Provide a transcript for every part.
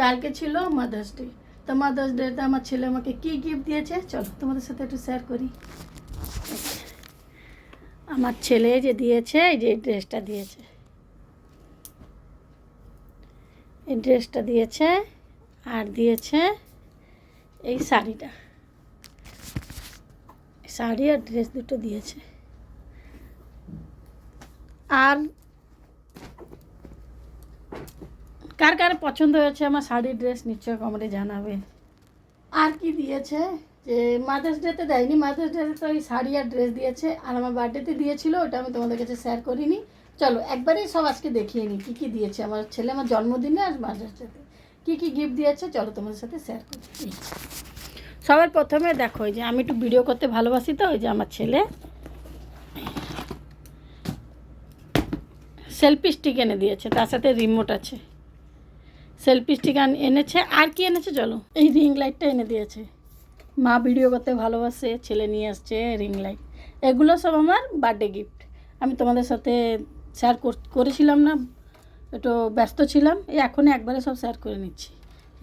কালকে ছিল mother's day. তো মাদার্স ডেতে আমার ছেলে আমাকে কি গিফট দিয়েছে চলো তোমাদের সাথে একটু শেয়ার করি। আমার ছেলে যে দিয়েছে এই যে ড্রেসটা দিয়েছে, এই ড্রেসটা দিয়েছে আর দিয়েছে এই শাড়িটা, শাড়ি আর ড্রেস দুটো দিয়েছে। আর কার কার পছন্দ হয়েছে আমার শাড়ি ড্রেস নিশ্চয়ই কমেন্টে জানাবে। আর কি দিয়েছে যে মাদার্স ডেতে দেয়নি, মাদার্স ডেতে তো এই শাড়ি আর ড্রেস দিয়েছে, আর আমার বার্থডেতে দিয়েছিল, ওটা আমি তোমাদের কাছে শেয়ার করিনি। চলো একবারেই সব আজকে দেখিয়ে নিই কী কী দিয়েছে আমার ছেলে আমার জন্মদিনে আর মাদার্স ডেতে কী কী গিফট দিয়েছে। চলো তোমাদের সাথে শেয়ার করি। সবার প্রথমে দেখো যে আমি একটু ভিডিও করতে ভালোবাসি, তো ওই যে আমার ছেলে সেলফি স্টিক এনে দিয়েছে, তার সাথে রিমোট আছে। সেলফি স্টিক এনেছে, আর কি এনেছে চলো, এই রিং লাইটটা এনে দিয়েছে। মা ভিডিও করতে ভালোবাসে, ছেলে নিয়ে আসছে রিং লাইট। এগুলো সব আমার বার্থডে গিফট। আমি তোমাদের সাথে শেয়ার করেছিলাম না, একটু ব্যস্ত ছিলাম, এই এখনই একবারে সব শেয়ার করে নিচ্ছি।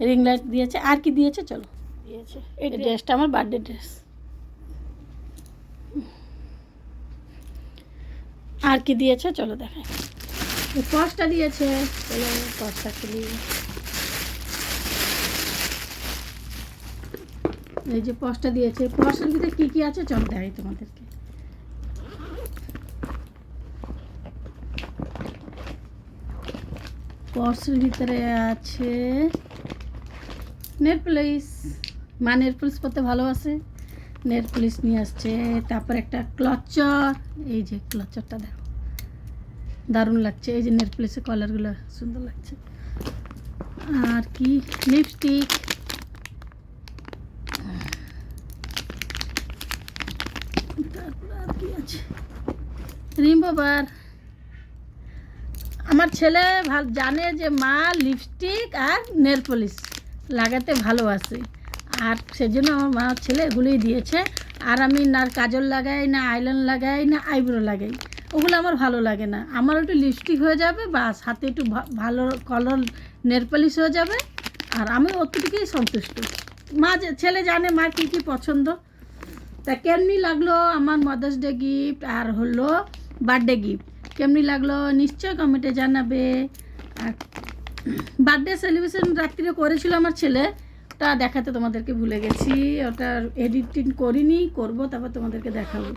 রিং লাইট দিয়েছে, আর কি দিয়েছে চলো দিয়েছে এই ড্রেসটা আমার বার্থডে ড্রেস। আর কি দিয়েছে চলো দেখাই। পার্সটা দিয়েছে, চলো পার্সটা খুলি। এই যে পার্সটা দিয়েছে, পার্সের ভিতরে কী কী আছে চলো দেখাই তোমাদেরকে। পার্সের ভিতরে আছে নেল পলিশ, মা নেল পলিশ করতে ভালোবাসে, নেল পলিশ নিয়ে আসছে। তারপর একটা ক্লচার, এই যে ক্লচারটা দেখো দারুণ লাগছে, এই যে নেল পলিশের কালারগুলো সুন্দর লাগছে। আর কি লিপস্টিক, তারপর আর কি আছে রিমুভার। আমার ছেলে জানে যে মা লিপস্টিক আর নেল পলিশ লাগাতে ভালোবাসে, আর সেজন্য আমার মা ছেলে এগুলোই দিয়েছে। আর আমি না কাজল লাগাই, না আইলাইনার লাগাই, না আইব্রো লাগাই, ওগুলো আমার ভালো লাগে না। আমার একটু লিপস্টিক হয়ে যাবে, বাস হাতে একটু ভালো কালার নেল পলিশ হয়ে যাবে, আর আমি অতটুকুই সন্তুষ্ট। মা ছেলে জানে মার কী কী পছন্দ। তা কেমনি লাগলো আমার মাদার্স ডে গিফট আর হলো বার্থডে গিফট, কেমনি লাগলো নিশ্চয় কমেন্টে জানাবে। আর বার্থডে সেলিব্রেশন রাত্রিরে করেছিল আমার ছেলে, ওটা দেখাতে তোমাদেরকে ভুলে গেছি, ওটা এডিটিং করিনি, করব তারপর তোমাদেরকে দেখাবো।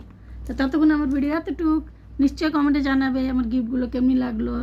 তো ততক্ষণ আমার ভিডিও এতটুক, নিশ্চয় কমেন্টে জানাবে আমার গিফটগুলো কেমনি লাগলো।